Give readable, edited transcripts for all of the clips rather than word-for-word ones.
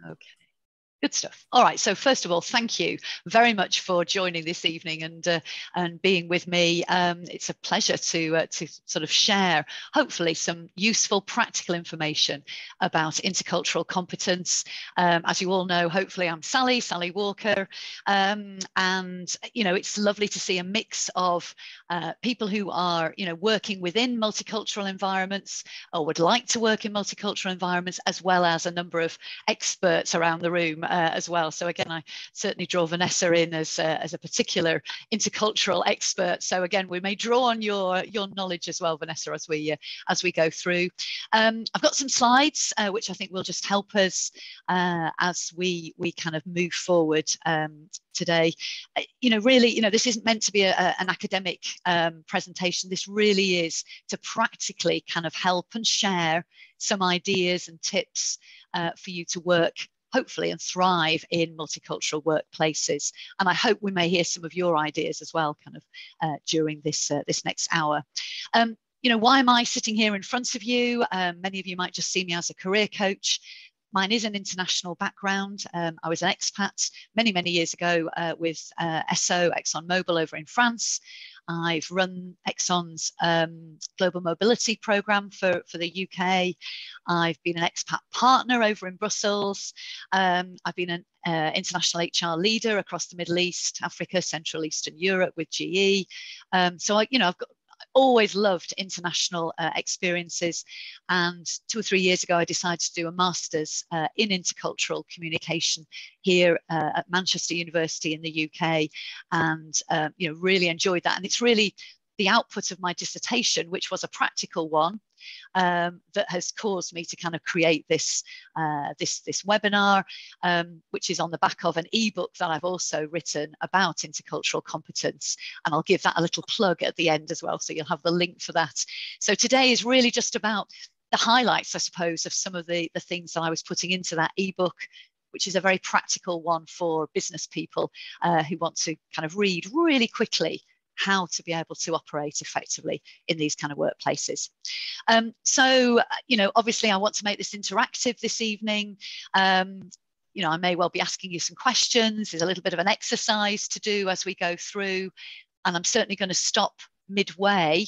Okay. Good stuff. All right. So first of all, thank you very much for joining this evening and being with me. It's a pleasure to sort of share, hopefully, some useful practical information about intercultural competence. As you all know, hopefully, I'm Sally Walker, and it's lovely to see a mix of people who are working within multicultural environments or would like to work in multicultural environments, as well as a number of experts around the room as well. So again, I certainly draw Vanessa in as a particular intercultural expert. So again, we may draw on your knowledge as well, Vanessa, as we go through. I've got some slides which I think will just help us as we kind of move forward today. Really, this isn't meant to be an academic presentation. This really is to practically kind of help and share some ideas and tips for you to work, hopefully, and thrive in multicultural workplaces. And I hope we may hear some of your ideas as well, kind of during this next hour. Why am I sitting here in front of you? Many of you might just see me as a career coach. Mine is an international background. I was an expat many, many years ago with ExxonMobil over in France. I've run Exxon's global mobility program for the UK. I've been an expat partner over in Brussels. I've been an international HR leader across the Middle East, Africa, Central Eastern Europe with GE. So I've always loved international experiences, and 2 or 3 years ago I decided to do a master's in intercultural communication here at Manchester University in the UK, and really enjoyed that. And it's really the output of my dissertation, which was a practical one, that has caused me to kind of create this webinar, which is on the back of an ebook that I've also written about intercultural competence, and I'll give that a little plug at the end as well, so you'll have the link for that. So today is really just about the highlights, I suppose, of some of the things that I was putting into that ebook, which is a very practical one for business people who want to kind of read really quickly how to be able to operate effectively in these kind of workplaces. So obviously I want to make this interactive this evening. I may well be asking you some questions. There's a little bit of an exercise to do as we go through, and I'm certainly going to stop midway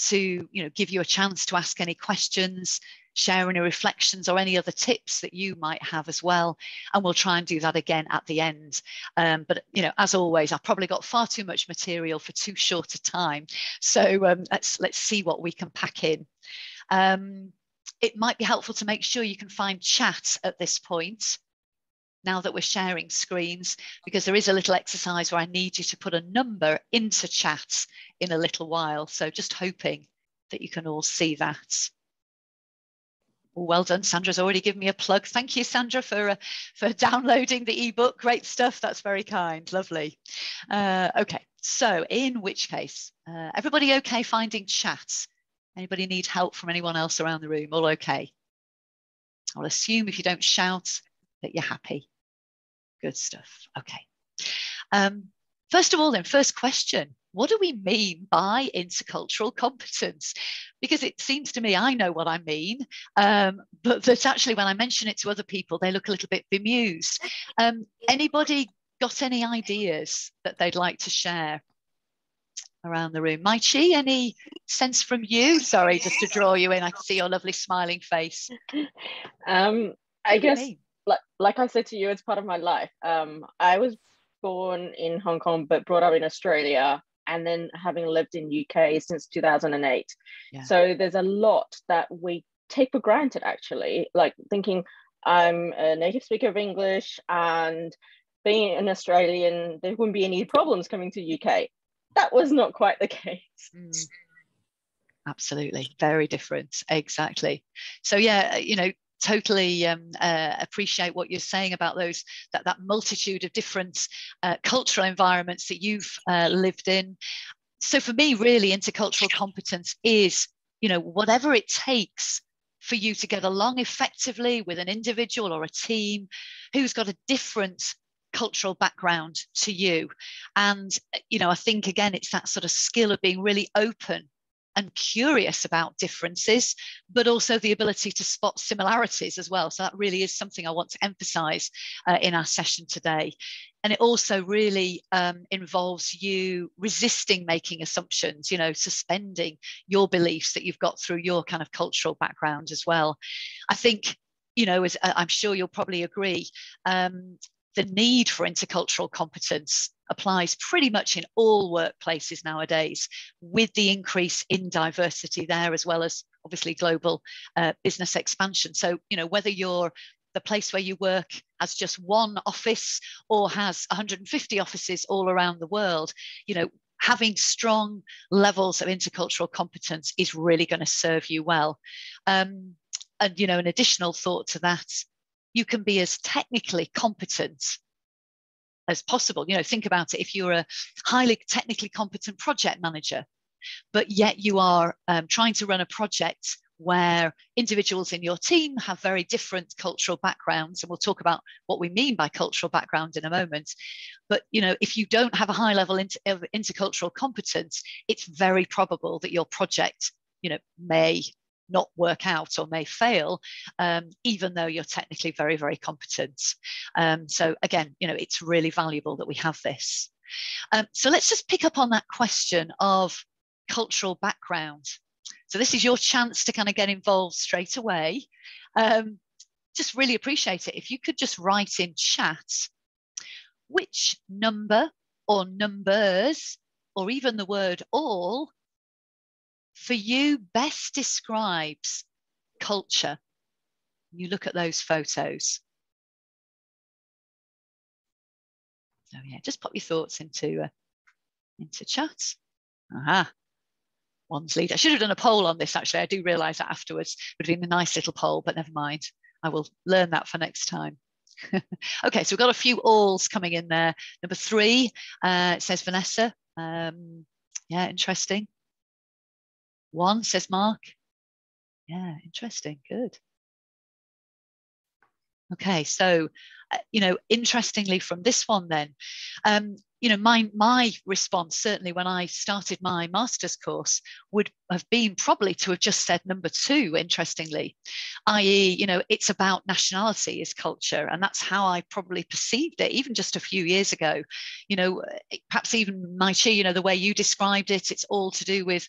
to give you a chance to ask any questions, share any reflections or any other tips that you might have as well, and we'll try and do that again at the end. But as always, I've probably got far too much material for too short a time, so let's see what we can pack in. It might be helpful to make sure you can find chat at this point, now that we're sharing screens, because there is a little exercise where I need you to put a number into chat in a little while. So just hoping that you can all see that. Well done. Sandra's already given me a plug. Thank you, Sandra, for downloading the ebook. Great stuff. That's very kind. Lovely. Okay, so in which case, everybody okay finding chat? Anybody need help from anyone else around the room? All okay? I'll assume if you don't shout that you're happy. Good stuff. Okay. First of all, then, first question. What do we mean by intercultural competence? Because it seems to me I know what I mean, but that actually when I mention it to other people, they look a little bit bemused. Anybody got any ideas that they'd like to share around the room? Maichi, any sense from you? Sorry, just to draw you in. I can see your lovely smiling face. I guess, like I said to you, it's part of my life. I was born in Hong Kong, but brought up in Australia, and then having lived in UK since 2008. Yeah. So there's a lot that we take for granted, actually, like thinking I'm a native speaker of English and being an Australian, there wouldn't be any problems coming to UK. That was not quite the case. Mm. Absolutely. Very different. Exactly. So yeah, totally appreciate what you're saying about that multitude of different cultural environments that you've lived in. So for me, really, intercultural competence is, whatever it takes for you to get along effectively with an individual or a team who's got a different cultural background to you. And, I think, again, it's that sort of skill of being really open and curious about differences, but also the ability to spot similarities as well. So that really is something I want to emphasize in our session today. And it also really involves you resisting making assumptions, you know, suspending your beliefs that you've got through your kind of cultural background as well. I think, you know, as I'm sure you'll probably agree, the need for intercultural competence applies pretty much in all workplaces nowadays, with the increase in diversity there, as well as obviously global business expansion. So, you know, whether you're the place where you work has just one office or has 150 offices all around the world, you know, having strong levels of intercultural competence is really going to serve you well. And, you know, an additional thought to that, you can be as technically competent as possible. You know, think about it. If you're a highly technically competent project manager, but yet you are trying to run a project where individuals in your team have very different cultural backgrounds, and we'll talk about what we mean by cultural background in a moment. But, you know, if you don't have a high level of intercultural competence, it's very probable that your project, you know, may not work out or may fail, even though you're technically very, very competent. So again, you know, it's really valuable that we have this. So let's just pick up on that question of cultural background. So this is your chance to kind of get involved straight away. Just really appreciate it if you could just write in chat which number or numbers, or even the word all, for you best describes culture. You look at those photos. So yeah, just pop your thoughts into chat. Aha. One's lead. I should have done a poll on this, actually. I do realise that afterwards. It would have been a nice little poll, but never mind. I will learn that for next time. Okay, so we've got a few alls coming in there. Number 3, it says Vanessa. Yeah, interesting. 1 says Mark. Yeah, interesting. Good. Okay, so, you know, interestingly from this one then, you know, my response, certainly when I started my master's course, would have been probably to have just said number 2, interestingly, i.e., you know, it's about nationality is culture. And that's how I probably perceived it, even just a few years ago. You know, perhaps even Maichi, you know, the way you described it, it's all to do with,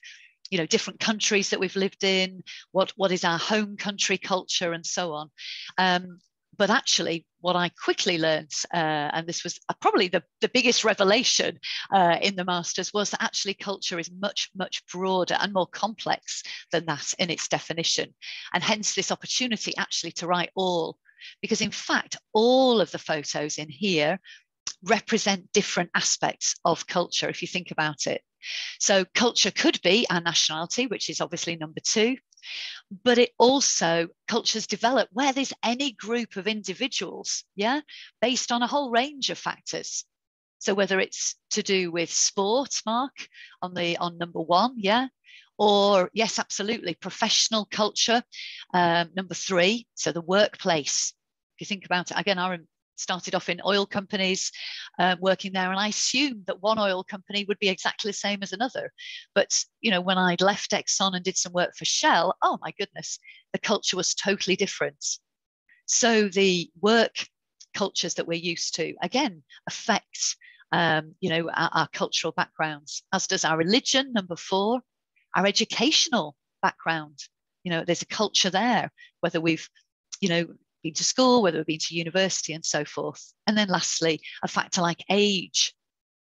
you know, different countries that we've lived in, what is our home country culture, and so on. But actually, what I quickly learned, and this was probably the biggest revelation in the Masters, was that actually culture is much, much broader and more complex than that in its definition. And hence this opportunity actually to write all, because in fact, all of the photos in here represent different aspects of culture, if you think about it. So culture could be our nationality, which is obviously number 2. But it also, cultures develop where there's any group of individuals, yeah, based on a whole range of factors. So whether it's to do with sport, Mark, on number 1, yeah, or yes, absolutely, professional culture, number 3. So the workplace. If you think about it, again, I started off in oil companies, working there, and I assumed that one oil company would be exactly the same as another. But, you know, when I'd left Exxon and did some work for Shell, oh my goodness, the culture was totally different. So the work cultures that we're used to, again, affect, you know, our cultural backgrounds, as does our religion, number 4, our educational background. You know, there's a culture there, whether we've, you know, been to school, whether we've been to university, and so forth. And then lastly, a factor like age,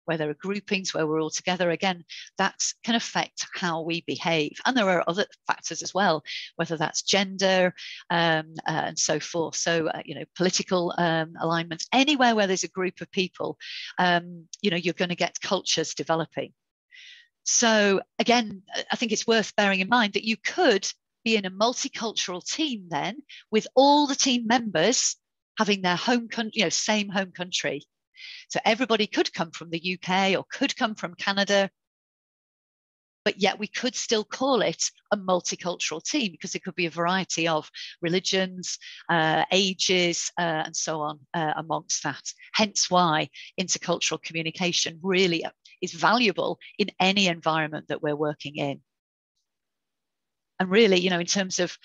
where there are groupings where we're all together, again, that can affect how we behave. And there are other factors as well, whether that's gender and so forth. So, you know, political alignments, anywhere where there's a group of people, you know, you're going to get cultures developing. So again, I think it's worth bearing in mind that you could be in a multicultural team then, with all the team members having their home country, you know, same home country. So everybody could come from the UK or could come from Canada, but yet we could still call it a multicultural team, because it could be a variety of religions, ages, and so on amongst that. Hence why intercultural communication really is valuable in any environment that we're working in. And really, you know, in terms of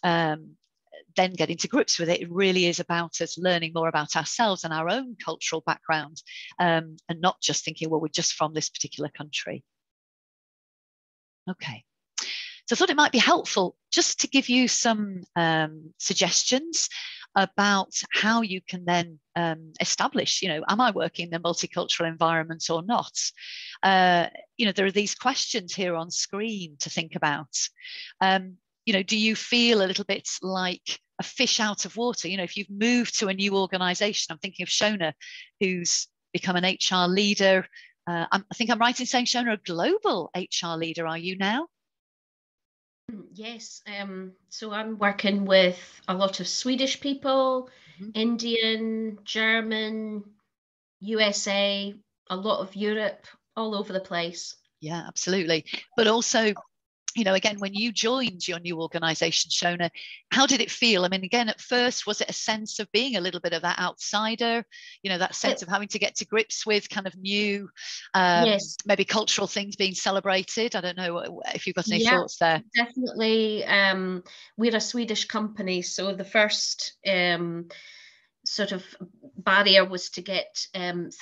then getting to grips with it, it really is about us learning more about ourselves and our own cultural background, and not just thinking, well, we're just from this particular country. Okay. So I thought it might be helpful just to give you some suggestions about how you can then establish, you know, am I working in a multicultural environment or not? You know, there are these questions here on screen to think about. You know, do you feel a little bit like a fish out of water? You know, if you've moved to a new organization, I'm thinking of Shona, who's become an HR leader. I think I'm right in saying, Shona, a global HR leader, are you now? Yes, so I'm working with a lot of Swedish people, Indian, German, USA, a lot of Europe, all over the place. Yeah, absolutely. But also, you know, again, when you joined your new organization, Shona, how did it feel? I mean, again, at first, was it a sense of being a little bit of that outsider, you know, that sense of having to get to grips with kind of new, yes, maybe cultural things being celebrated? I don't know if you've got any thoughts there. Definitely. We're a Swedish company, so the first sort of barrier was to get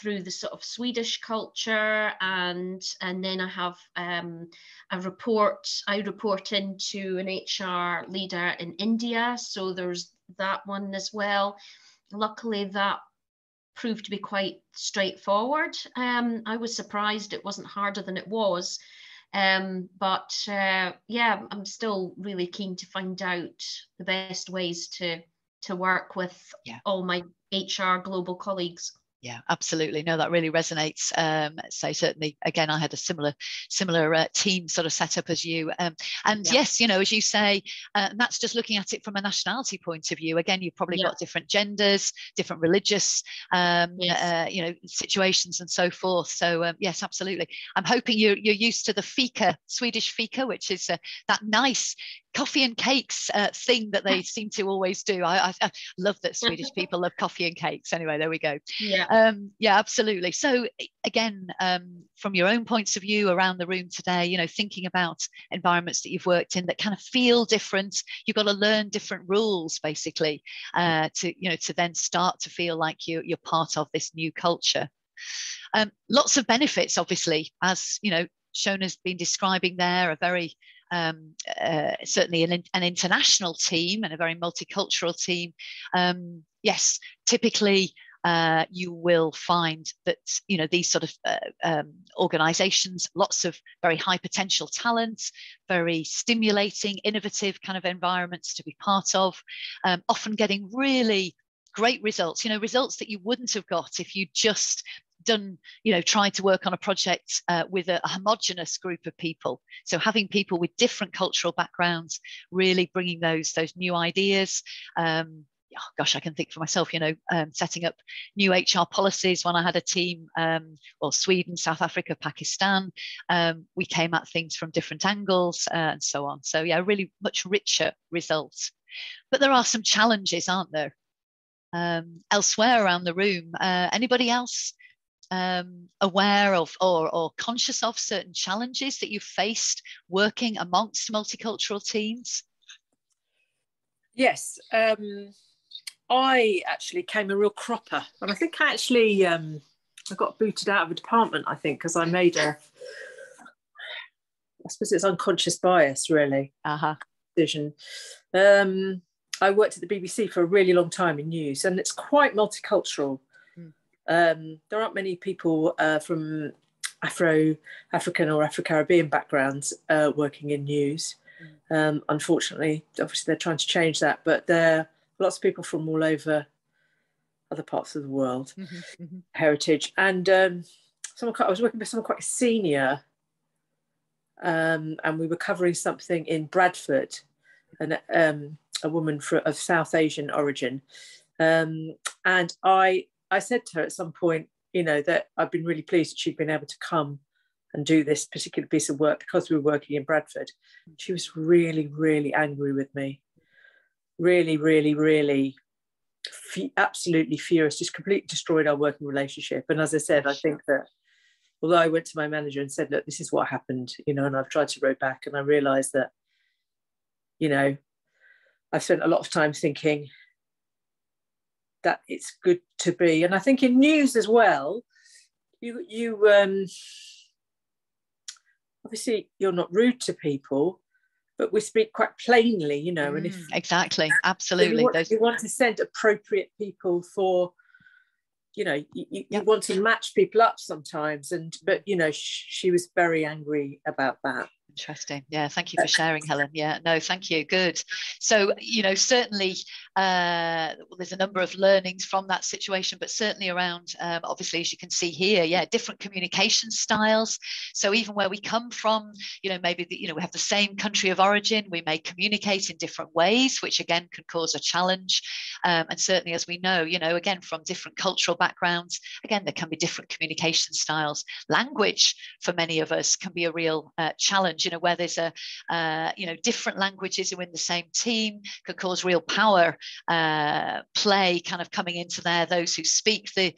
through the sort of Swedish culture, and then I have I report into an HR leader in India, so there's that one as well. Luckily that proved to be quite straightforward. I was surprised it wasn't harder than it was. But yeah, I'm still really keen to find out the best ways to work with all my HR global colleagues. Yeah, absolutely. No, that really resonates. So certainly, again, I had a similar team sort of setup as you. And yes, you know, as you say, that's just looking at it from a nationality point of view. Again, you've probably got different genders, different religious, you know, situations and so forth. So yes, absolutely. I'm hoping you're used to the fika, Swedish fika, which is that nice coffee and cakes thing that they seem to always do. I love that Swedish people love coffee and cakes. Anyway, there we go. Yeah, absolutely. So again, from your own points of view around the room today, you know, thinking about environments that you've worked in that kind of feel different, you've got to learn different rules basically to then start to feel like you're part of this new culture. Lots of benefits, obviously, as you know, Shona's been describing there, a very certainly an international team and a very multicultural team. Yes, typically you will find that, you know, these sort of organizations, lots of very high potential talent, very stimulating, innovative kind of environments to be part of, often getting really great results, you know, results that you wouldn't have got if you just done, you know, tried to work on a project with a homogenous group of people. So having people with different cultural backgrounds, really bringing those new ideas. Oh gosh, I can think for myself, you know, setting up new HR policies when I had a team, well, Sweden, South Africa, Pakistan. We came at things from different angles and so on. So yeah, really much richer results. But there are some challenges, aren't there? Elsewhere around the room, anybody else aware of or conscious of certain challenges that you've faced working amongst multicultural teams? Yes, I actually came a real cropper, and I think I actually I got booted out of a department, I think, because I made I suppose it's unconscious bias, really, decision. I worked at the BBC for a really long time in news, and it's quite multicultural. There aren't many people from African or Afro-Caribbean backgrounds working in news. Unfortunately, obviously they're trying to change that, but there are lots of people from all over other parts of the world, heritage. And I was working with someone quite senior, and we were covering something in Bradford, and a woman of South Asian origin. And I said to her at some point, you know, that I've been really pleased that she'd been able to come and do this particular piece of work because we were working in Bradford. She was really, really angry with me. Really, really, really absolutely furious, just completely destroyed our working relationship. And as I said, I think that although I went to my manager and said, look, this is what happened, you know, and I've tried to row back, and I realised that you know, I've spent a lot of time thinking that it's good to be. And I think in news as well, you obviously you're not rude to people, but we speak quite plainly, you know. And if exactly, absolutely, you want to send appropriate people for, you know, you want to match people up sometimes. But you know, she was very angry about that. Interesting. Yeah, thank you for sharing, Helen. Yeah, no, thank you. Good. So, you know, certainly there's a number of learnings from that situation, but certainly around, obviously, as you can see here, yeah, different communication styles. So even where we come from, you know, maybe, we have the same country of origin, we may communicate in different ways, which again can cause a challenge. And certainly, as we know, you know, again, from different cultural backgrounds, again, there can be different communication styles. Language, for many of us, can be a real challenge. You know, where there's different languages within the same team could cause real power play kind of coming into there. Those who speak the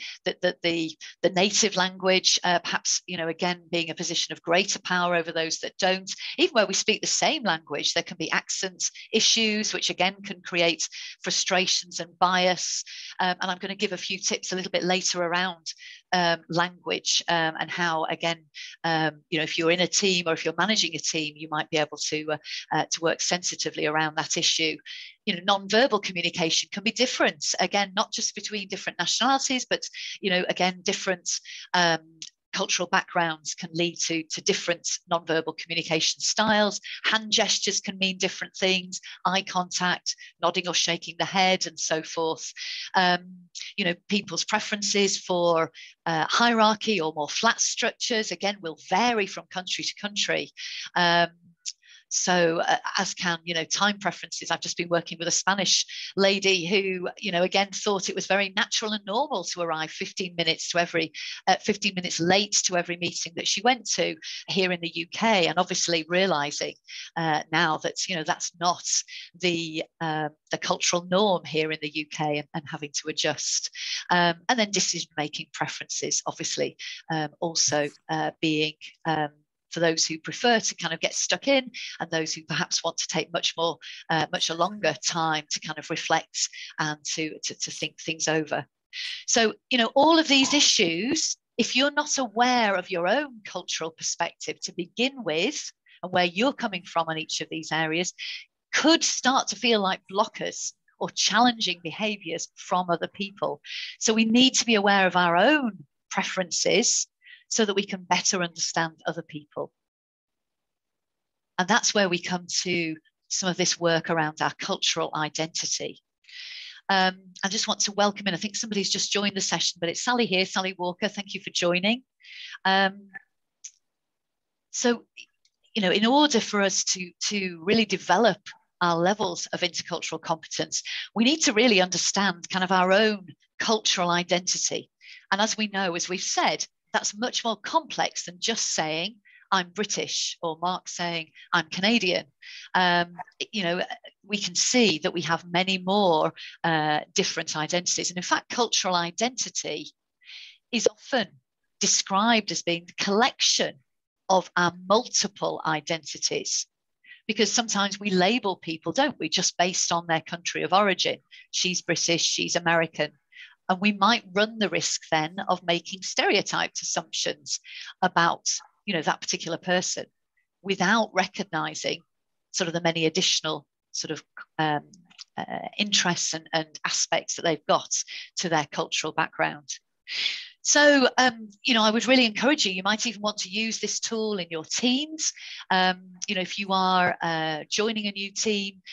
native language, perhaps, you know, again, being a position of greater power over those that don't. Even where we speak the same language, there can be accent issues, which again can create frustrations and bias. And I'm going to give a few tips a little bit later around language and how, again, you know, if you're in a team or if you're managing a team, you might be able to work sensitively around that issue. You know, non-verbal communication can be different, again, not just between different nationalities, but, you know, again, different cultural backgrounds can lead to different non-verbal communication styles. Hand gestures can mean different things, eye contact, nodding or shaking the head, and so forth. You know, people's preferences for hierarchy or more flat structures, again, will vary from country to country. So as can, you know, time preferences. I've just been working with a Spanish lady who, you know, again, thought it was very natural and normal to arrive 15 minutes late to every meeting that she went to here in the UK, and obviously realizing now that, you know, that's not the cultural norm here in the UK, and having to adjust. And then decision-making preferences, obviously, also being for those who prefer to kind of get stuck in, and those who perhaps want to take much a longer time to kind of reflect and to think things over. So, you know, all of these issues, if you're not aware of your own cultural perspective to begin with, and where you're coming from on each of these areas, could start to feel like blockers or challenging behaviors from other people. So we need to be aware of our own preferences so that we can better understand other people. And that's where we come to some of this work around our cultural identity. I just want to welcome in, I think somebody's just joined the session, but it's Sally here, Sally Walker. Thank you for joining. So, you know, in order for us to really develop our levels of intercultural competence, we need to really understand kind of our own cultural identity. And as we know, as we've said, that's much more complex than just saying, I'm British, or Mark saying, I'm Canadian. You know, we can see that we have many more different identities. And in fact, cultural identity is often described as being the collection of our multiple identities. Because sometimes we label people, don't we, just based on their country of origin. She's British, she's American. And we might run the risk then of making stereotyped assumptions about, you know, that particular person without recognizing sort of the many additional sort of interests and aspects that they've got to their cultural background. So, you know, I would really encourage you, you might even want to use this tool in your teams. You know, if you are joining a new team,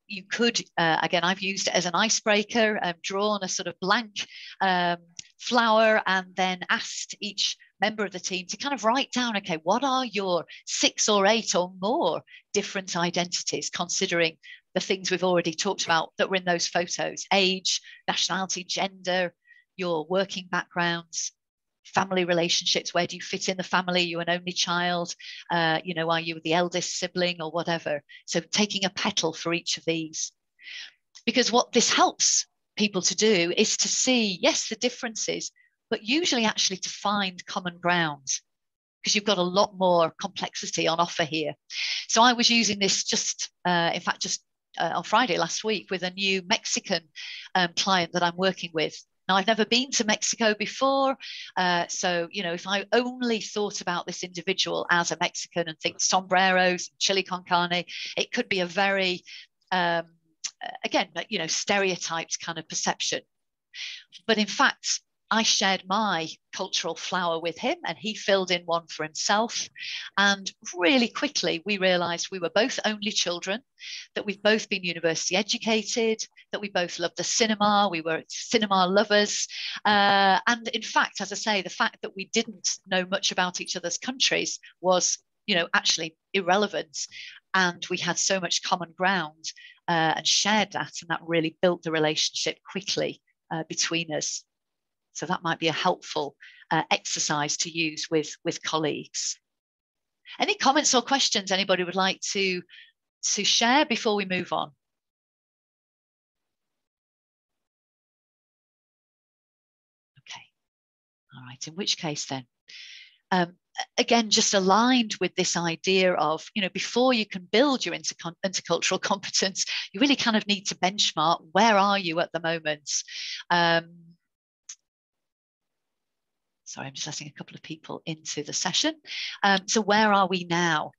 you could, again, I've used it as an icebreaker, drawn a sort of blank flower and then asked each member of the team to kind of write down, okay, what are your 6 or 8 or more different identities, considering the things we've already talked about that were in those photos: age, nationality, gender, your working backgrounds, family relationships, where do you fit in the family? You're an only child, you know, are you the eldest sibling or whatever? So taking a petal for each of these. Because what this helps people to do is to see, yes, the differences, but usually actually to find common ground. because you've got a lot more complexity on offer here. So I was using this just, in fact, just on Friday last week with a new Mexican client that I'm working with. Now, I've never been to Mexico before. So, you know, if I only thought about this individual as a Mexican and think sombreros, chili con carne, it could be a very, again, you know, stereotyped kind of perception. But in fact, I shared my cultural flower with him and he filled in one for himself. And really quickly, we realized we were both only children, that we've both been university educated, that we both loved the cinema, we were cinema lovers. And in fact, as I say, the fact that we didn't know much about each other's countries was, you know, actually irrelevant. And we had so much common ground and shared that, and that really built the relationship quickly between us. So that might be a helpful exercise to use with colleagues. Any comments or questions anybody would like to share before we move on? Okay. All right. In which case then, again, just aligned with this idea of, you know, before you can build your intercultural competence, you really kind of need to benchmark, where are you at the moment? Sorry, I'm just letting a couple of people into the session. So where are we now?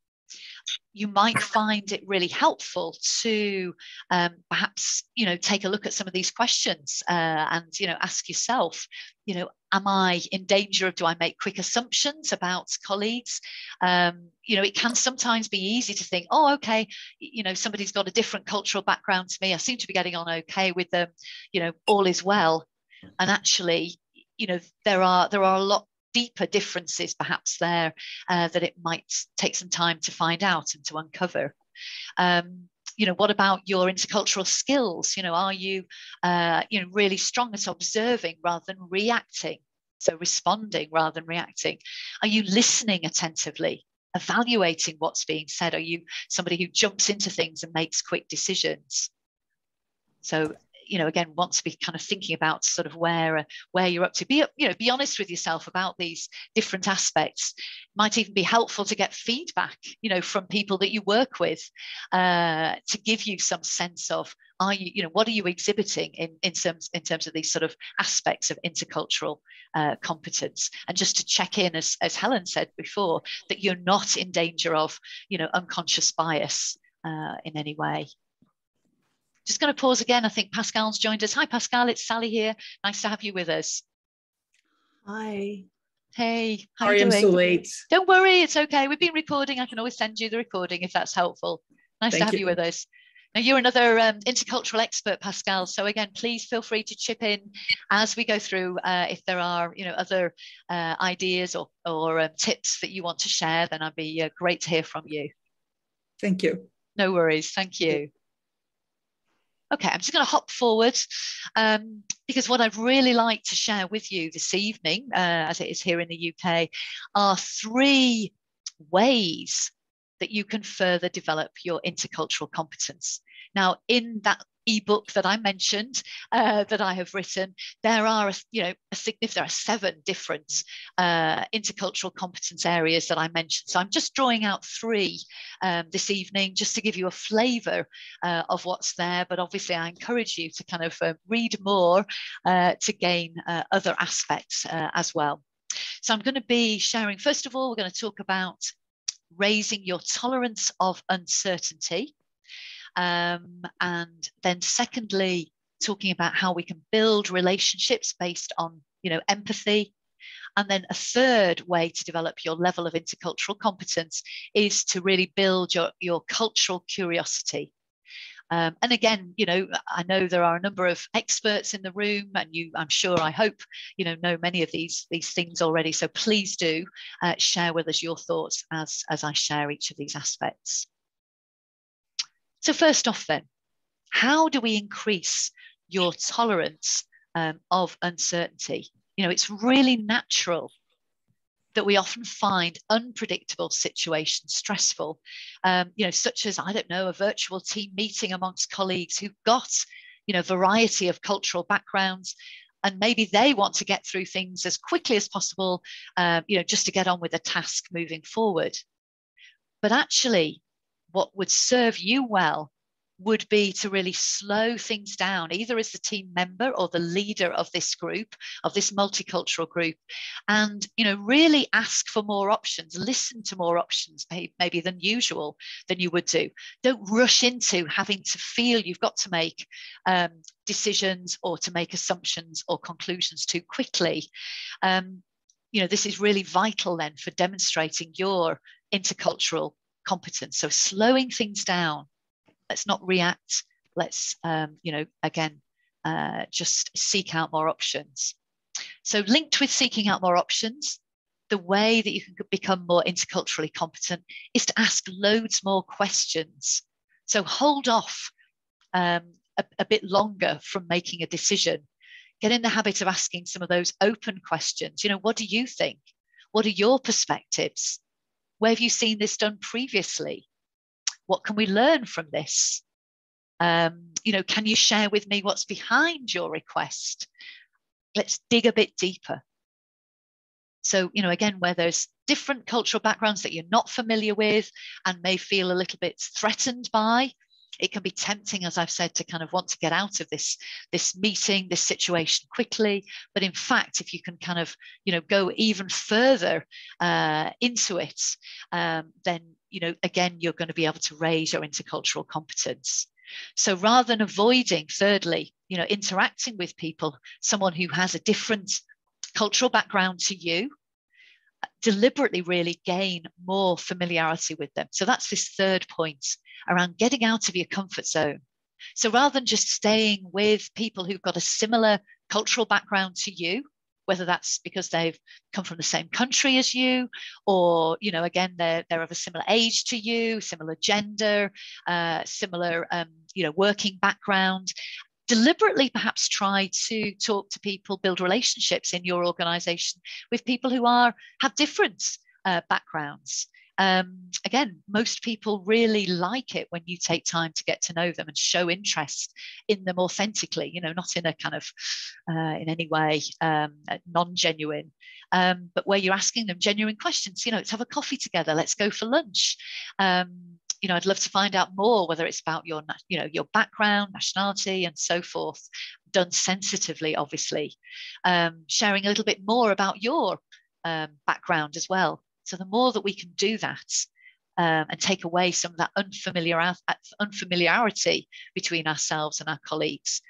You might find it really helpful to perhaps, you know, take a look at some of these questions and, you know, ask yourself, you know, am I in danger of, do I make quick assumptions about colleagues? You know, it can sometimes be easy to think, oh, okay, you know, somebody's got a different cultural background to me. I seem to be getting on okay with them, you know, all is well. And actually, you know, there are a lot deeper differences perhaps there that it might take some time to find out and to uncover. You know, what about your intercultural skills? You know, are you, you know, really strong at observing rather than reacting? So responding rather than reacting. Are you listening attentively, evaluating what's being said? Are you somebody who jumps into things and makes quick decisions? So, you know, again, want to be kind of thinking about sort of where you're up to. Be, you know, be honest with yourself about these different aspects. Might even be helpful to get feedback, you know, from people that you work with, to give you some sense of, are you, you know, what are you exhibiting in terms of these sort of aspects of intercultural competence, and just to check in, as Helen said before, that you're not in danger of, you know, unconscious bias in any way. Just going to pause again. I think Pascal's joined us. Hi, Pascal. It's Sally here. Nice to have you with us. Hi. Hey, how Sorry, are you doing? I'm so late. Don't worry. It's okay. We've been recording. I can always send you the recording if that's helpful. Nice to have you with us. Now, you're another intercultural expert, Pascal. So again, please feel free to chip in as we go through. If there are, you know, other ideas or tips that you want to share, then I'd be great to hear from you. Thank you. No worries. Thank you. Okay, I'm just going to hop forward because what I'd really like to share with you this evening, as it is here in the UK, are 3 ways that you can further develop your intercultural competence. Now, in that ebook that I mentioned, that I have written, there are, there are 7 different intercultural competence areas that I mentioned. So I'm just drawing out 3 this evening, just to give you a flavour of what's there. But obviously, I encourage you to kind of read more to gain other aspects as well. So I'm going to be sharing, first of all, we're going to talk about raising your tolerance of uncertainty. And then secondly, talking about how we can build relationships based on, empathy. And then a third way to develop your level of intercultural competence is to really build your cultural curiosity. And again, I know there are a number of experts in the room, and I'm sure, I hope, know many of these things already. So please do share with us your thoughts as I share each of these aspects. So first off then, how do we increase your tolerance of uncertainty? It's really natural that we often find unpredictable situations stressful, such as, I don't know, a virtual team meeting amongst colleagues who've got, variety of cultural backgrounds. and maybe they want to get through things as quickly as possible, just to get on with the task moving forward. But actually, what would serve you well would be to really slow things down, either as the team member or the leader of this group, of this multicultural group, and really ask for more options, listen to more options maybe than usual, than you would do. Don't rush into having to feel you've got to make decisions or to make assumptions or conclusions too quickly. This is really vital then for demonstrating your intercultural competence. So slowing things down. Let's not react. Let's, just seek out more options. So linked with seeking out more options, the way that you can become more interculturally competent is to ask loads more questions. So hold off a bit longer from making a decision. Get in the habit of asking some of those open questions. What do you think? What are your perspectives? Where have you seen this done previously? What can we learn from this? Can you share with me what's behind your request? Let's dig a bit deeper. So, again, where there's different cultural backgrounds that you're not familiar with and may feel a little bit threatened by, it can be tempting, as I've said, to kind of want to get out of this meeting, this situation quickly. But in fact, if you can kind of, go even further into it, then, again, you're going to be able to raise your intercultural competence. So rather than avoiding, thirdly, interacting with people, someone who has a different cultural background to you, deliberately really gain more familiarity with them. So that's this third point around getting out of your comfort zone. So rather than just staying with people who've got a similar cultural background to you, whether that's because they've come from the same country as you, or, again, they're of a similar age to you, similar gender, similar, working background, deliberately perhaps try to talk to people, build relationships in your organization with people who have different backgrounds. Again, most people really like it when you take time to get to know them and show interest in them authentically, not in a kind of, in any way, non-genuine, but where you're asking them genuine questions. Let's have a coffee together. Let's go for lunch. I'd love to find out more, whether it's about your background, nationality, and so forth, done sensitively, obviously. Sharing a little bit more about your background as well. So the more that we can do that and take away some of that unfamiliarity between ourselves and our colleagues,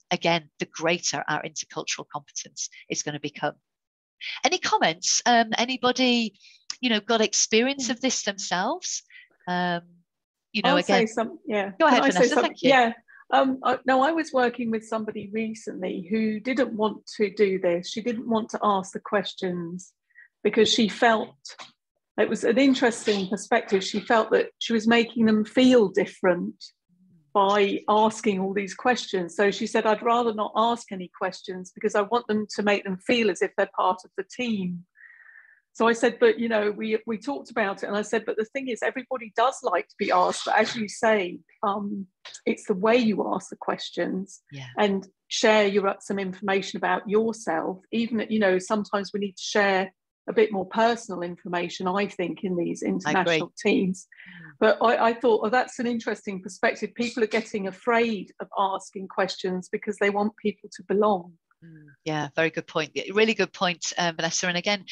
again, the greater our intercultural competence is going to become. Any comments? Anybody, got experience of this themselves? I'll again. say some, yeah. Go ahead, Vanessa. Thank you. Yeah. No, I was working with somebody recently who didn't want to do this. She didn't want to ask the questions because she felt, it was an interesting perspective, she felt that she was making them feel different by asking all these questions. So she said, I'd rather not ask any questions because I want them to make them feel as if they're part of the team. So I said, but, we talked about it, and I said, but the thing is, everybody does like to be asked, but as you say, it's the way you ask the questions and share some information about yourself. Even, sometimes we need to share a bit more personal information, I think, in these international teams. But I thought, that's an interesting perspective. People are getting afraid of asking questions because they want people to belong. Yeah, very good point. Really good point, Vanessa. And again,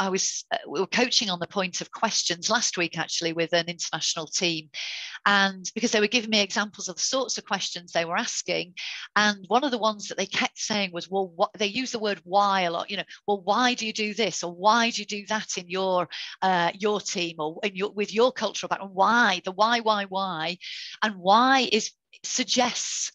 we were coaching on the point of questions last week, actually, with an international team. And because they were giving me examples of the sorts of questions they were asking. And one of the ones that they kept saying was, well, they use the word why a lot, well, why do you do this? Or why do you do that in your team or with your cultural background? Why? The why? And why suggests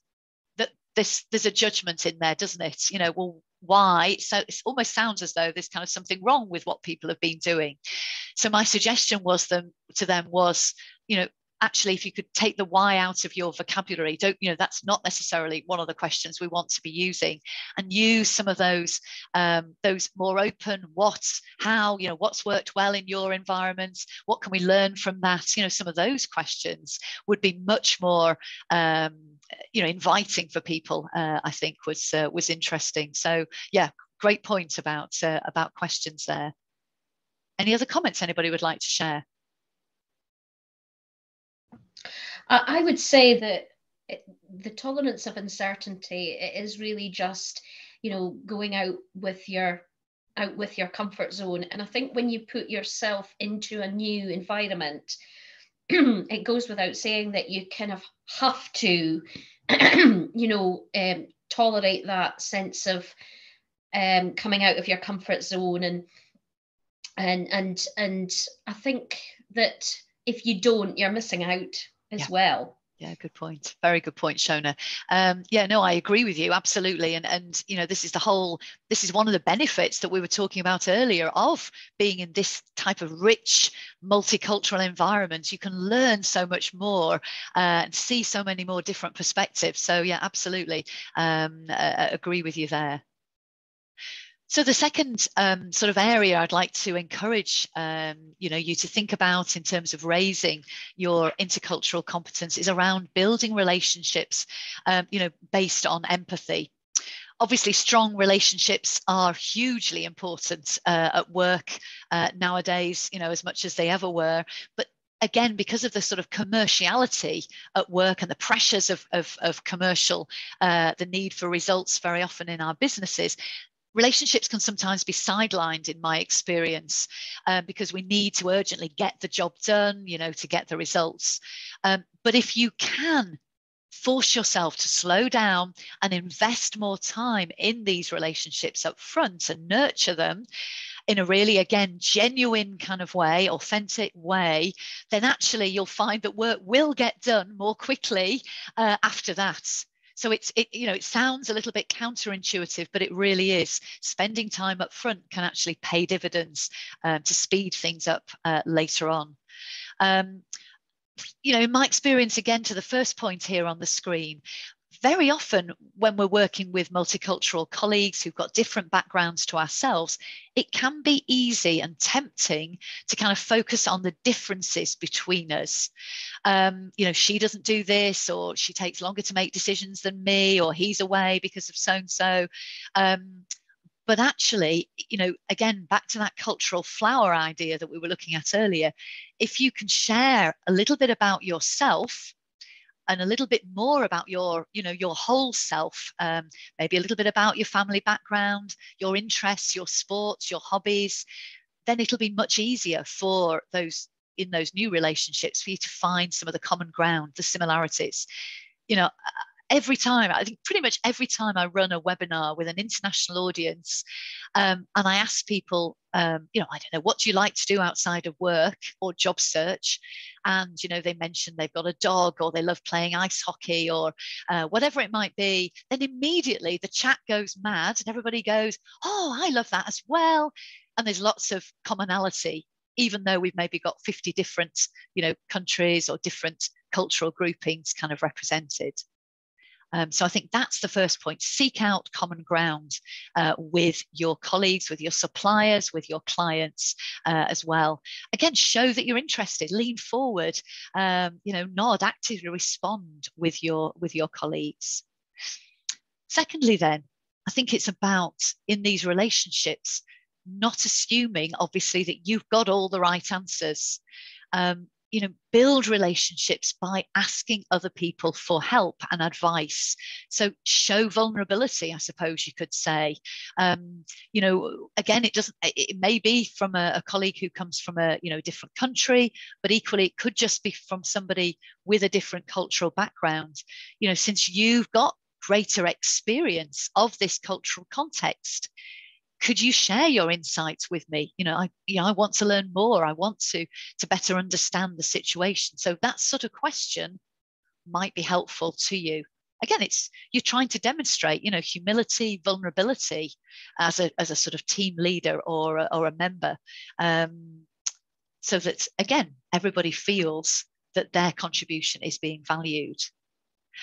there's a judgment in there, doesn't it? Well, why? So it almost sounds as though there's kind of something wrong with what people have been doing. So my suggestion to them was, actually, if you could take the why out of your vocabulary, that's not necessarily one of the questions we want to be using, and use some of those more open what's, how, what's worked well in your environment, what can we learn from that. Some of those questions would be much more inviting for people. I think was interesting. So yeah, great point about questions there. Any other comments anybody would like to share? I would say that the tolerance of uncertainty is really just, going out with your comfort zone. And I think when you put yourself into a new environment, it goes without saying that you kind of have to, tolerate that sense of coming out of your comfort zone. And I think that if you don't, you're missing out as well. Yeah, good point. Very good point, Shona. I agree with you absolutely. And this is one of the benefits that we were talking about earlier of being in this type of rich multicultural environment. You can learn so much more and see so many more different perspectives. So yeah, absolutely, agree with you there. So the second sort of area I'd like to encourage you to think about in terms of raising your intercultural competence is around building relationships, based on empathy. Obviously, strong relationships are hugely important at work nowadays, as much as they ever were. But again, because of the sort of commerciality at work and the pressures of commercial, the need for results very often in our businesses, relationships can sometimes be sidelined in my experience, because we need to urgently get the job done, to get the results. But if you can force yourself to slow down and invest more time in these relationships up front and nurture them in a really, again, genuine kind of way, authentic way, then actually you'll find that work will get done more quickly after that. So it sounds a little bit counterintuitive, but it really is. Spending time up front can actually pay dividends to speed things up later on. In my experience, again, to the first point here on the screen, very often when we're working with multicultural colleagues who've got different backgrounds to ourselves, it can be easy and tempting to kind of focus on the differences between us. She doesn't do this, or she takes longer to make decisions than me, or he's away because of so-and-so. But actually, again, back to that cultural flower idea that we were looking at earlier, if you can share a little bit about yourself and a little bit more about your whole self, maybe a little bit about your family background, your interests, your sports, your hobbies, then it'll be much easier for those new relationships for you to find some of the common ground, the similarities. Every time, I think pretty much every time I run a webinar with an international audience, and I ask people, I don't know, what do you like to do outside of work or job search? And, they mention they've got a dog, or they love playing ice hockey, or whatever it might be. Then immediately the chat goes mad and everybody goes, oh, I love that as well. And there's lots of commonality, even though we've maybe got 50 different, countries or different cultural groupings kind of represented. So I think that's the first point. Seek out common ground with your colleagues, with your suppliers, with your clients as well. Again, show that you're interested, lean forward, nod, actively respond with your colleagues. Secondly, then, I think it's about, in these relationships, not assuming, obviously, that you've got all the right answers. Build relationships by asking other people for help and advice. So show vulnerability, I suppose you could say. Again, it may be from a colleague who comes from a different country, but equally it could just be from somebody with a different cultural background. Since you've got greater experience of this cultural context, could you share your insights with me? I want to learn more. I want to better understand the situation. So that sort of question might be helpful to you. Again, you're trying to demonstrate, humility, vulnerability as a sort of team leader or a member, so that, again, everybody feels that their contribution is being valued.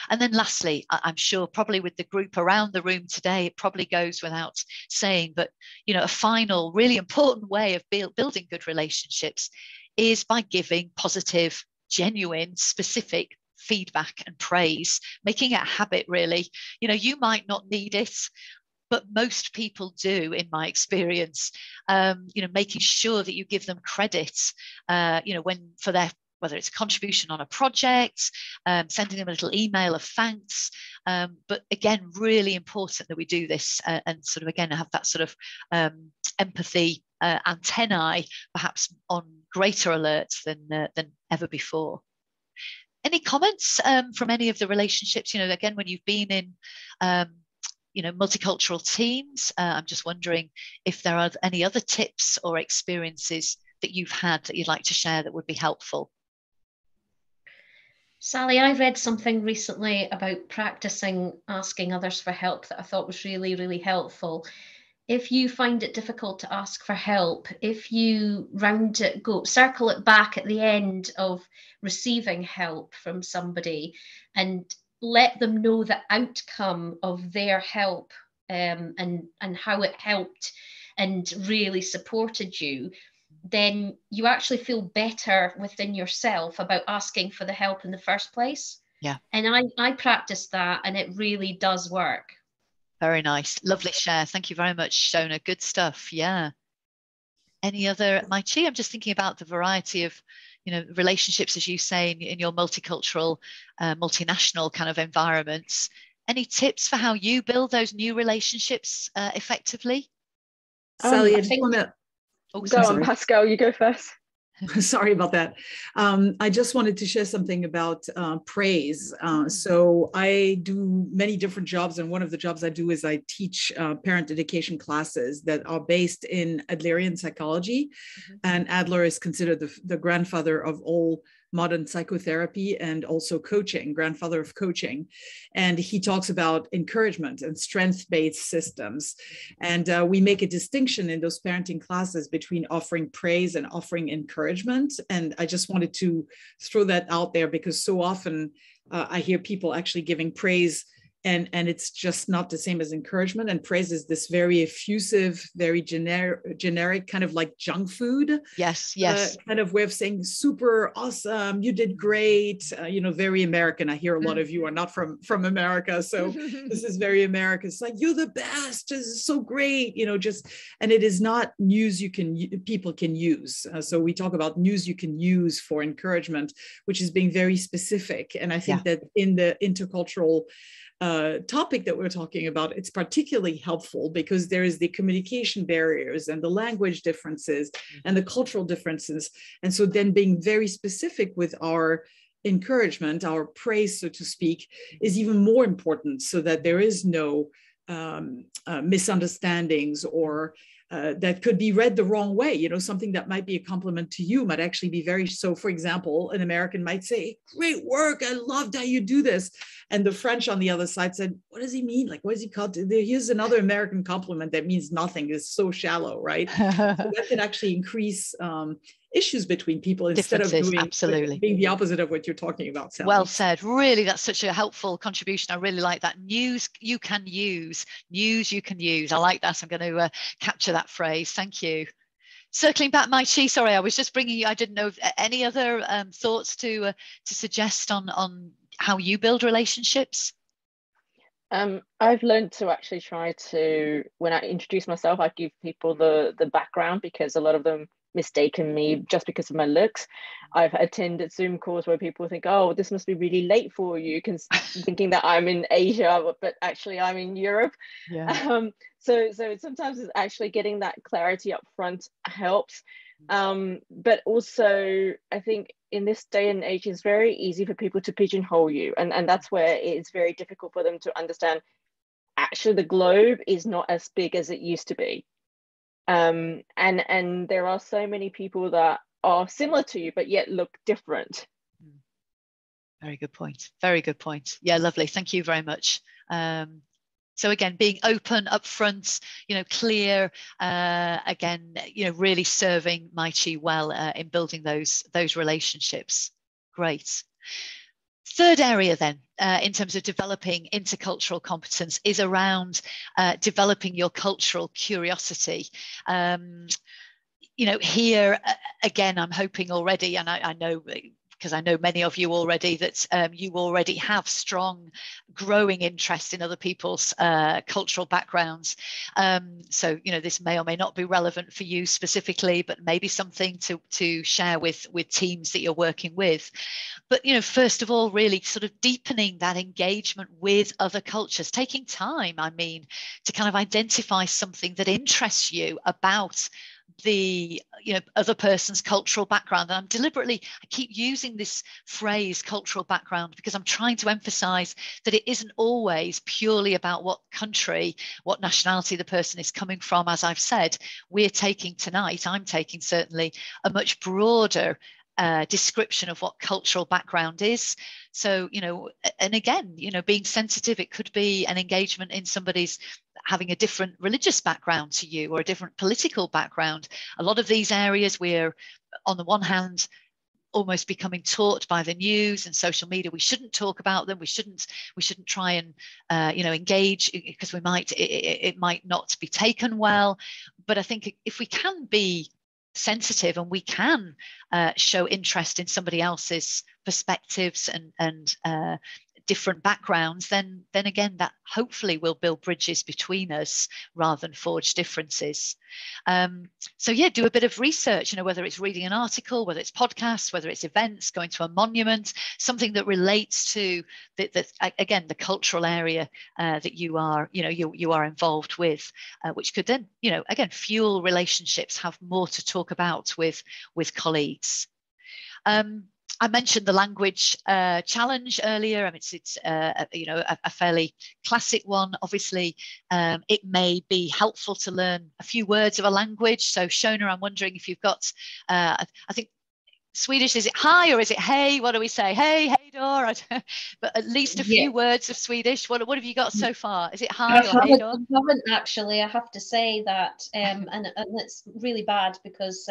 And then lastly, I'm sure probably with the group around the room today, it probably goes without saying, but a final really important way of building good relationships is by giving positive, genuine, specific feedback and praise, making it a habit really. You might not need it, but most people do, in my experience. Making sure that you give them credit, for their, whether it's a contribution on a project, sending them a little email of thanks. But again, really important that we do this and sort of, again, have that sort of empathy antennae, perhaps on greater alerts than ever before. Any comments from any of the relationships, again, when you've been in, multicultural teams? I'm just wondering if there are any other tips or experiences that you've had that you'd like to share that would be helpful. Sally, I read something recently about practicing asking others for help that I thought was really, really helpful. If you find it difficult to ask for help, if you circle it back at the end of receiving help from somebody and let them know the outcome of their help and how it helped and really supported you, then you actually feel better within yourself about asking for the help in the first place. Yeah. And I practiced that, and it really does work. Very nice. Lovely share. Thank you very much, Shona. Good stuff. Yeah. Any other, Maichi? I'm just thinking about the variety of, relationships, as you say, in your multicultural, multinational kind of environments. Any tips for how you build those new relationships effectively? Sally, I just want to... Go on, Pascal, you go first. Sorry about that. I just wanted to share something about praise. So I do many different jobs, and one of the jobs I do is I teach parent education classes that are based in Adlerian psychology. And Adler is considered the grandfather of all modern psychotherapy and also coaching, grandfather of coaching. And he talks about encouragement and strength-based systems. And we make a distinction in those parenting classes between offering praise and offering encouragement. And I just wanted to throw that out there because so often I hear people actually giving praise and it's just not the same as encouragement. And praise is this very effusive, very generic kind of like junk food. Yes. Kind of way of saying super awesome, you did great, very American. I hear a lot of you are not from America, so this is very American. It's like, you're the best, this is so great, and it is not news people can use. So we talk about news you can use for encouragement, which is being very specific. And I think that in the intercultural topic that we're talking about, it's particularly helpful because there is the communication barriers and the language differences and the cultural differences. And so then being very specific with our encouragement, our praise, so to speak, is even more important so that there is no misunderstandings or that could be read the wrong way. Something that might be a compliment to you might actually be very, so for example, an American might say, great work, I loved how you do this. And the French on the other side said, what does he mean? Like, what is he called? Here's another American compliment that means nothing, it's so shallow, right? So that can actually increase issues between people instead of being the opposite of what you're talking about, Sally. Well said. Really, that's such a helpful contribution. I really like that. News you can use. I like that. I'm going to capture that phrase. Thank you. Circling back, Maichi, sorry, I was just bringing you, I didn't know any other thoughts to suggest on how you build relationships? I've learned to actually try to, when I introduce myself, I give people the background because a lot of them mistaken me just because of my looks. I've attended Zoom calls where people think, oh, this must be really late for you, thinking that I'm in Asia, but actually I'm in Europe. Yeah. So sometimes it's actually getting that clarity up front helps. But also I think in this day and age, it's very easy for people to pigeonhole you. And that's where it's very difficult for them to understand actually the globe is not as big as it used to be. And there are so many people that are similar to you, but yet look different. Very good point. Very good point. Yeah, lovely. Thank you very much. So again, being open, upfront, clear, again, really serving Maichi well in building those relationships. Great. Third area then, in terms of developing intercultural competence, is around developing your cultural curiosity. Here again, I'm hoping already, and I know, because I know many of you already, that you already have strong growing interest in other people's cultural backgrounds. So, this may or may not be relevant for you specifically, but maybe something to share with teams that you're working with. But, first of all, really sort of deepening that engagement with other cultures, taking time, to kind of identify something that interests you about the other person's cultural background. And I keep using this phrase cultural background because I'm trying to emphasize that it isn't always purely about what country, what nationality the person is coming from. As I've said, I'm taking certainly a much broader description of what cultural background is. So, and again, being sensitive, it could be an engagement in somebody's having a different religious background to you or a different political background. A lot of these areas, we're on the one hand almost becoming taught by the news and social media we shouldn't talk about them, we shouldn't try and engage, because it might not be taken well. But I think if we can be sensitive and we can show interest in somebody else's perspectives and different backgrounds, then again, that hopefully will build bridges between us rather than forge differences. So yeah, do a bit of research, whether it's reading an article, whether it's podcasts, whether it's events, going to a monument, something that relates to the cultural area that you are involved with, which could then, again, fuel relationships, have more to talk about with colleagues. I mentioned the language challenge earlier. It's a fairly classic one. Obviously, it may be helpful to learn a few words of a language. So, Shona, I'm wondering if you've got, I think Swedish, is it hi or is it hey? What do we say? Hey, hey, door. But at least a few words of Swedish. What have you got so far? Is it hi or hey, door? I haven't actually. I have to say that, and it's really bad because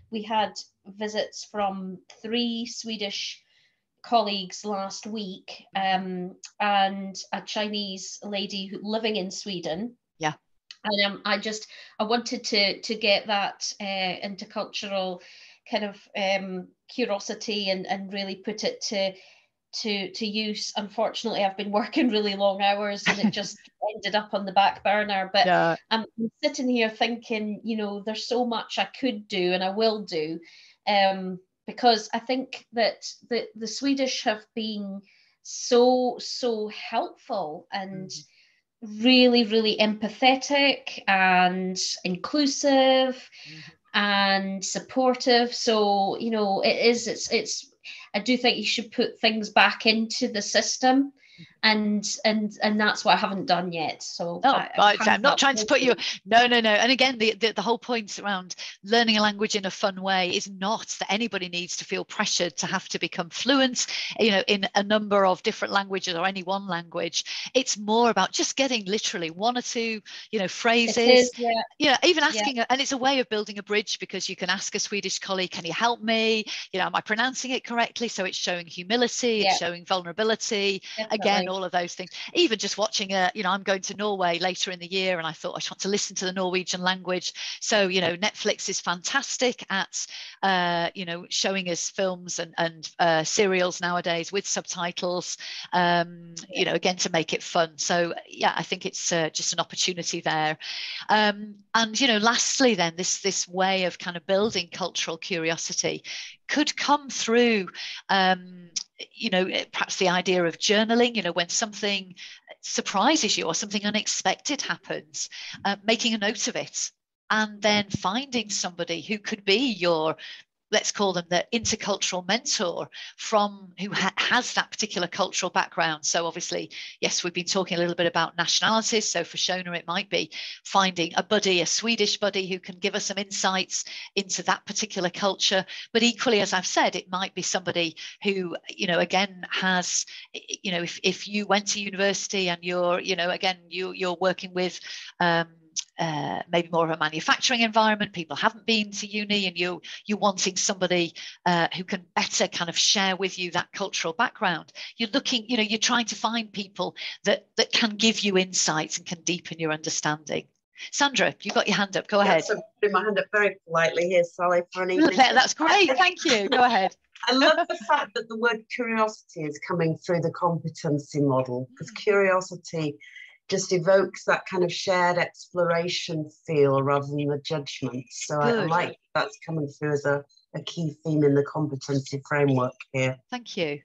we had visits from 3 Swedish colleagues last week, and a Chinese lady living in Sweden. Yeah. And I wanted to get that intercultural kind of curiosity and really put it to use. Unfortunately, I've been working really long hours and it just ended up on the back burner. But yeah. I'm sitting here thinking, there's so much I could do and I will do, because I think that the Swedish have been so helpful and really, really empathetic and inclusive and supportive. So, it's I do think you should put things back into the system, and that's what I haven't done yet. So I'm not trying to put you. No. And again, the whole point around learning a language in a fun way is not that anybody needs to feel pressured to have to become fluent, in a number of different languages or any one language. It's more about just getting literally 1 or 2, phrases. Even asking, and it's a way of building a bridge, because you can ask a Swedish colleague, "Can you help me? Am I pronouncing it correctly?" So it's showing humility, it's showing vulnerability. Definitely. Again, all of those things. Even just watching I'm going to Norway later in the year, and I thought I just want to listen to the Norwegian language. So, Netflix is fantastic at, showing us films and serials nowadays with subtitles, again, to make it fun. So, yeah, I think it's just an opportunity there. And, lastly, then, this way of kind of building cultural curiosity could come through, perhaps the idea of journaling, when something surprises you or something unexpected happens, making a note of it, and then finding somebody who could be your, let's call them the intercultural mentor, who has that particular cultural background. So obviously, yes, we've been talking a little bit about nationalities. So for Shona, it might be finding a Swedish buddy who can give us some insights into that particular culture. But equally, as I've said, it might be somebody who, again, has, if you went to university and you're, you're working with maybe more of a manufacturing environment, people haven't been to uni, and you're wanting somebody who can better kind of share with you that cultural background. You're looking, you're trying to find people that can give you insights and can deepen your understanding. Sandra, you've got your hand up. Go ahead. So putting my hand up very politely here, Sally, for an evening. That's great. Thank you. Go ahead. I love the fact that the word curiosity is coming through the competency model, because curiosity just evokes that kind of shared exploration feel rather than the judgment. So I like that's coming through as a key theme in the competency framework here. Thank you.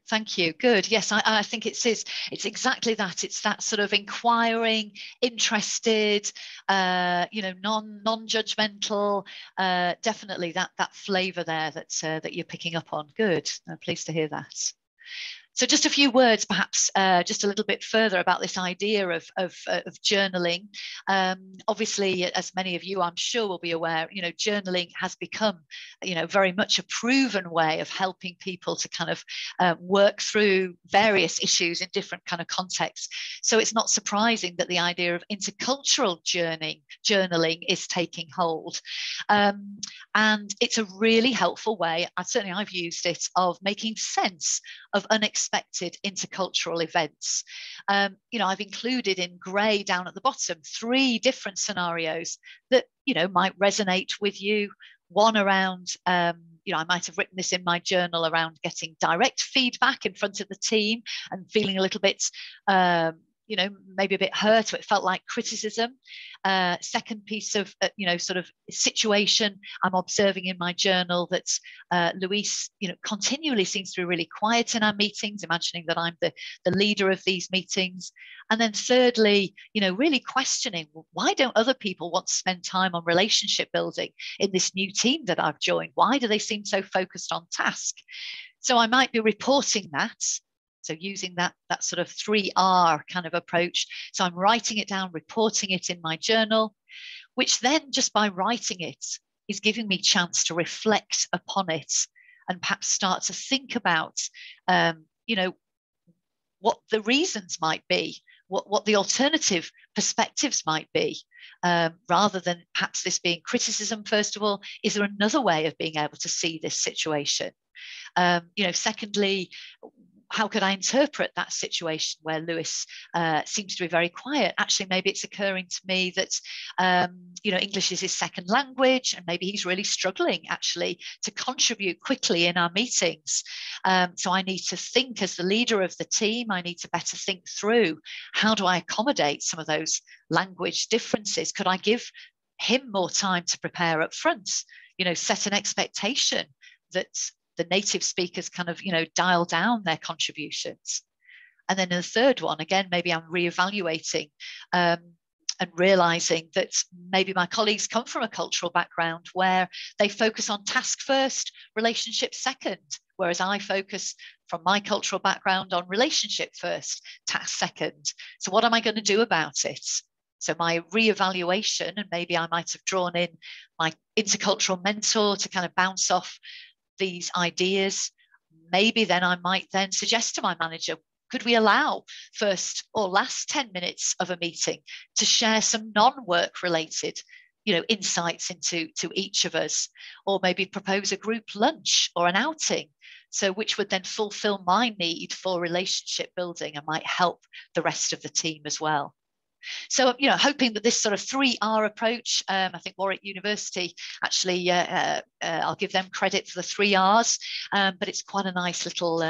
Good. Yes, I think it's exactly that. It's that sort of inquiring, interested, non-judgmental. Definitely that flavour there that you're picking up on. Good. I'm pleased to hear that. So just a few words, perhaps, just a little bit further about this idea of journaling. Obviously, as many of you, I'm sure, will be aware, journaling has become, very much a proven way of helping people to kind of work through various issues in different kind of contexts. So it's not surprising that the idea of intercultural journaling is taking hold. And it's a really helpful way, I've used it, of making sense of unexpected intercultural events. I've included in grey down at the bottom 3 different scenarios that might resonate with you. One around, I might have written this in my journal, around getting direct feedback in front of the team and feeling a little bit maybe a bit hurt, or it felt like criticism. Second piece of, sort of situation I'm observing in my journal, that Louise, continually seems to be really quiet in our meetings, imagining that I'm the leader of these meetings. And then thirdly, really questioning, why don't other people want to spend time on relationship building in this new team that I've joined? Why do they seem so focused on task? So I might be reporting that. So using that sort of 3R kind of approach. So I'm writing it down, reporting it in my journal, which then just by writing it is giving me a chance to reflect upon it and perhaps start to think about, what the reasons might be, what the alternative perspectives might be, rather than perhaps this being criticism. First of all, is there another way of being able to see this situation? Secondly, how could I interpret that situation where Lewis seems to be very quiet? Actually, maybe it's occurring to me that, English is his second language, and maybe he's really struggling actually to contribute quickly in our meetings. So I need to think, as the leader of the team, I need to better think through, how do I accommodate some of those language differences? Could I give him more time to prepare up front? Set an expectation that the native speakers kind of, dial down their contributions. And then in the third one, again, maybe I'm reevaluating and realizing that maybe my colleagues come from a cultural background where they focus on task first, relationship second, whereas I focus from my cultural background on relationship first, task second. So what am I going to do about it? So my reevaluation, and maybe I might have drawn in my intercultural mentor to kind of bounce off these ideas. Maybe then I might then suggest to my manager, could we allow first or last 10 minutes of a meeting to share some non-work related, insights into each of us, or maybe propose a group lunch or an outing, so which would then fulfill my need for relationship building and might help the rest of the team as well. So, hoping that this sort of 3R approach, I think Warwick University actually, I'll give them credit for the 3 Rs, but it's quite a nice little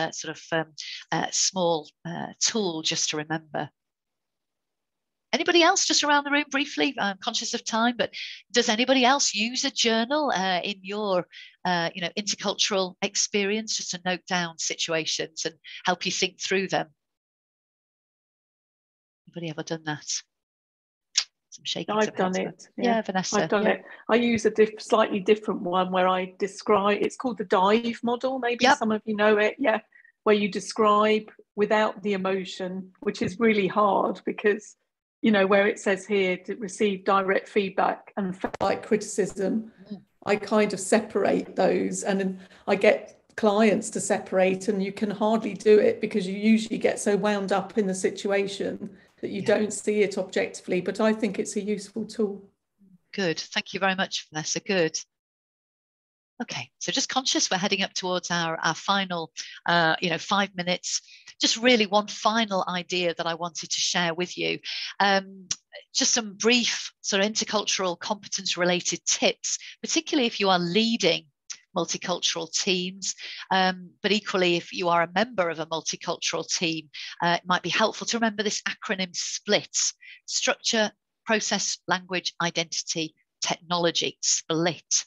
small tool just to remember. Anybody else just around the room briefly? I'm conscious of time, but does anybody else use a journal in your intercultural experience, just to note down situations and help you think through them? Anybody ever done that? Some shaking. I've done it. Yeah, Vanessa. I've done it. I use a slightly different one where I describe. It's called the DIVE model. Maybe some of you know it. Yeah, where you describe without the emotion, which is really hard because, where it says here to receive direct feedback and like criticism, I kind of separate those, and I get clients to separate, and you can hardly do it because you usually get so wound up in the situation that you don't see it objectively. But I think it's a useful tool. Good. Thank you very much, Vanessa. Good. Okay, so just conscious, we're heading up towards our final, 5 minutes. Just really one final idea that I wanted to share with you. Just some brief sort of intercultural competence related tips, particularly if you are leading multicultural teams, but equally if you are a member of a multicultural team, it might be helpful to remember this acronym SPLIT: structure, process, language, identity, technology. SPLIT.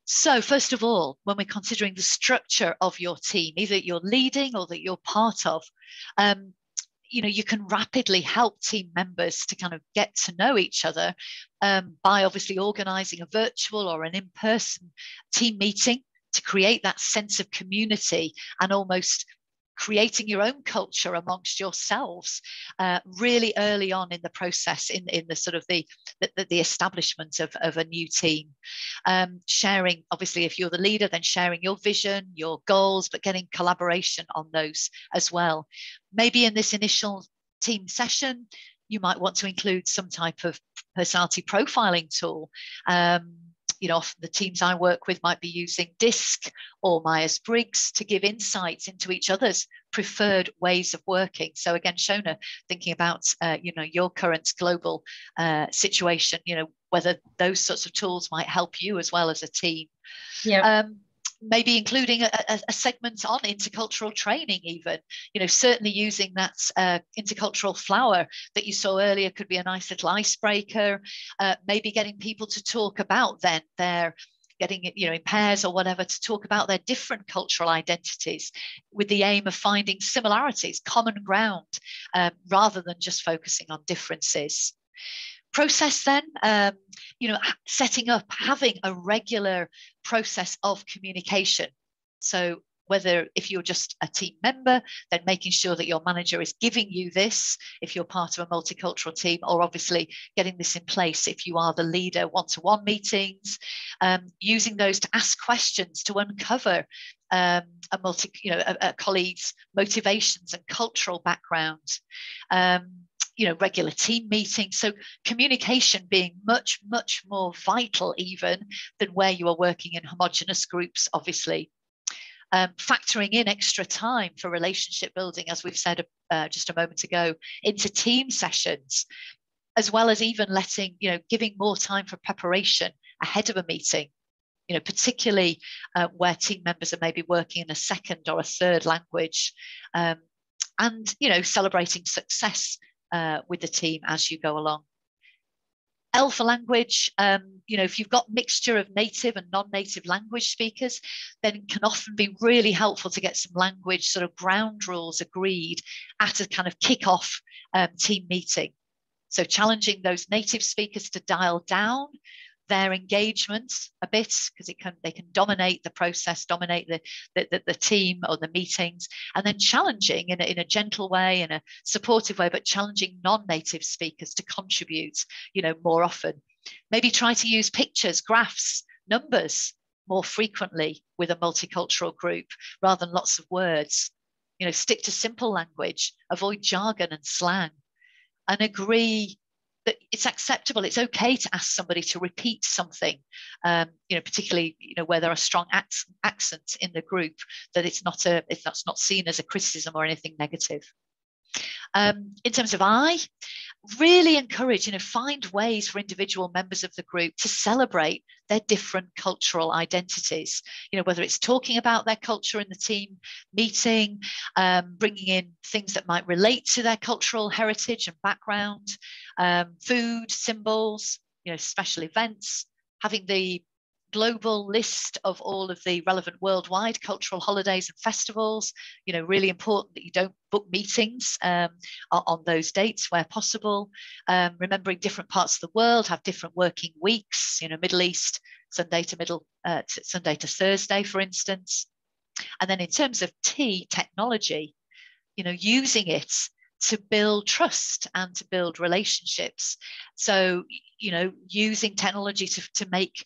So first of all, when we're considering the structure of your team, either you're leading or that you're part of, you can rapidly help team members to kind of get to know each other by obviously organising a virtual or an in-person team meeting to create that sense of community and almost creating your own culture amongst yourselves really early on in the process, in the sort of the establishment of a new team. Sharing, obviously, if you're the leader, then sharing your vision, your goals, but getting collaboration on those as well. Maybe in this initial team session, you might want to include some type of personality profiling tool. Often the teams I work with might be using DISC or Myers-Briggs to give insights into each other's preferred ways of working. So again, Shona, thinking about, your current global situation, whether those sorts of tools might help you as well as a team. Yeah. Maybe including a segment on intercultural training even, certainly using that intercultural flower that you saw earlier could be a nice little icebreaker. Maybe getting people to talk about then their, getting it, in pairs or whatever, to talk about their different cultural identities with the aim of finding similarities, common ground, rather than just focusing on differences. Process then, setting up, having a regular process of communication. So whether if you're just a team member, then making sure that your manager is giving you this, if you're part of a multicultural team, or obviously getting this in place if you are the leader, one-to-one meetings, using those to ask questions to uncover a colleague's motivations and cultural background. Regular team meetings. So communication being much, much more vital even than where you are working in homogenous groups, obviously. Factoring in extra time for relationship building, as we've said just a moment ago, into team sessions, as well as even giving more time for preparation ahead of a meeting, particularly where team members are maybe working in a second or a third language, and, celebrating success with the team as you go along. L for language, if you've got mixture of native and non-native language speakers, then it can often be really helpful to get some language sort of ground rules agreed at a kind of kick-off team meeting. So challenging those native speakers to dial down their engagement a bit, because they can dominate the process, dominate the team or the meetings, and then challenging in a gentle way, in a supportive way, but challenging non-native speakers to contribute, more often. Maybe try to use pictures, graphs, numbers more frequently with a multicultural group rather than lots of words. Stick to simple language, avoid jargon and slang, and agree that it's acceptable, it's okay to ask somebody to repeat something, particularly where there are strong accents in the group, that it's not seen as a criticism or anything negative. In terms of I, really encourage, find ways for individual members of the group to celebrate their different cultural identities, whether it's talking about their culture in the team meeting, bringing in things that might relate to their cultural heritage and background, food, symbols, special events, having the global list of all of the relevant worldwide cultural holidays and festivals. Really important that you don't book meetings on those dates where possible. Remembering different parts of the world have different working weeks, Middle East, Sunday to Thursday, for instance. And then in terms of technology, using it to build trust and to build relationships. So, using technology to make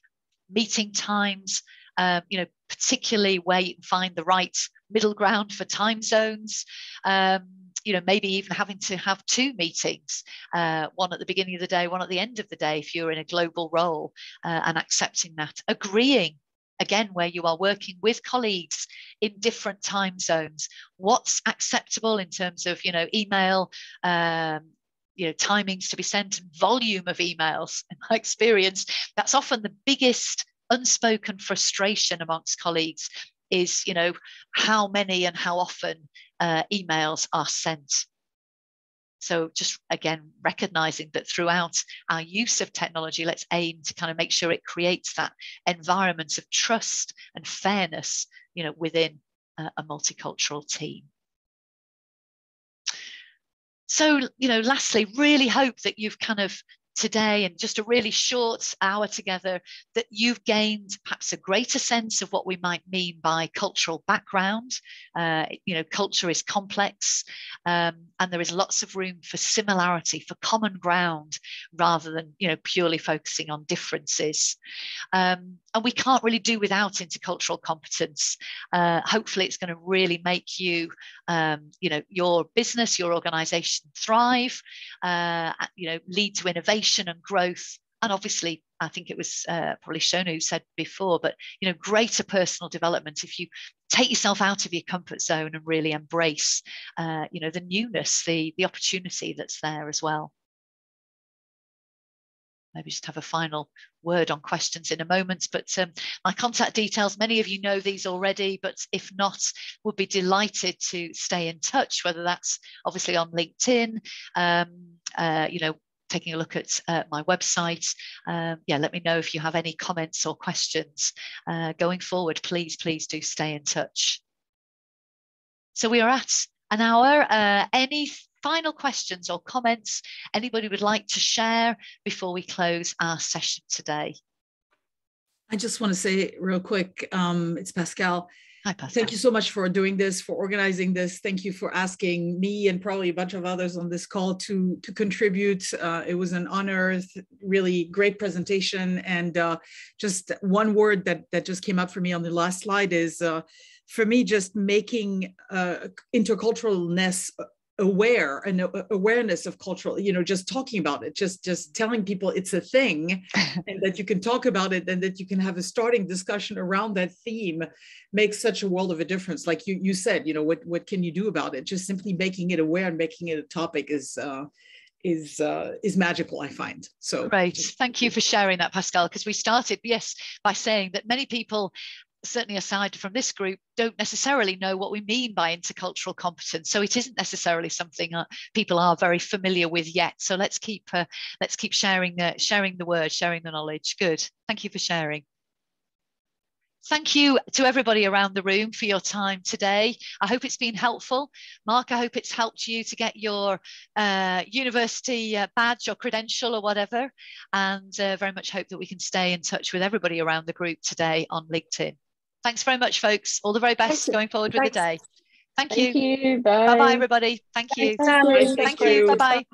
meeting times, particularly where you can find the right middle ground for time zones, you know, maybe even having to have 2 meetings, one at the beginning of the day, one at the end of the day, if you're in a global role, and accepting that, agreeing again where you are working with colleagues in different time zones, what's acceptable in terms of, you know, email, you know, timings to be sent and volume of emails. In my experience, that's often the biggest unspoken frustration amongst colleagues, is, you know, how many and how often emails are sent. So just again, recognizing that throughout our use of technology, let's aim to kind of make sure it creates that environment of trust and fairness, you know, within a multicultural team. So, you know, lastly, really hope that you've kind of today, in just a really short hour together, that you've gained perhaps a greater sense of what we might mean by cultural background. You know, culture is complex, and there is lots of room for similarity, for common ground, rather than, you know, purely focusing on differences. And we can't really do without intercultural competence. Hopefully it's going to really make you, you know, your business, your organization thrive, you know, lead to innovation and growth. And obviously, I think it was probably Shona who said before, but, you know, greater personal development if you take yourself out of your comfort zone and really embrace, you know, the newness, the opportunity that's there as well. Maybe just have a final word on questions in a moment, but my contact details, many of you know these already, but if not, would be delighted to stay in touch, whether that's obviously on LinkedIn, you know, taking a look at my website. Yeah, let me know if you have any comments or questions going forward. Please do stay in touch. So we are at an hour. Any final questions or comments anybody would like to share before we close our session today? I just want to say real quick, it's Pascal. Hi, Pascal. Thank you so much for doing this, for organizing this. Thank you for asking me and probably a bunch of others on this call to contribute. It was an honor, really great presentation. And just one word that just came up for me on the last slide is, for me, just making interculturalness aware and awareness of cultural, you know, just talking about it, just telling people it's a thing and that you can talk about it and that you can have a starting discussion around that theme makes such a world of a difference. Like you said, you know, what can you do about it? Just simply making it aware and making it a topic is magical, I find. So great. Thank you for sharing that, Pascal, because we started, yes, by saying that many people, certainly aside from this group, don't necessarily know what we mean by intercultural competence. So it isn't necessarily something people are very familiar with yet. So let's keep sharing the word, sharing the knowledge. Good. Thank you for sharing. Thank you to everybody around the room for your time today. I hope it's been helpful. Mark, I hope it's helped you to get your university badge or credential or whatever. And very much hope that we can stay in touch with everybody around the group today on LinkedIn. Thanks very much, folks. All the very best going forward with the day. Thank you. Bye. Bye-bye, everybody. Thank you. Thanks, Thank you. Bye-bye.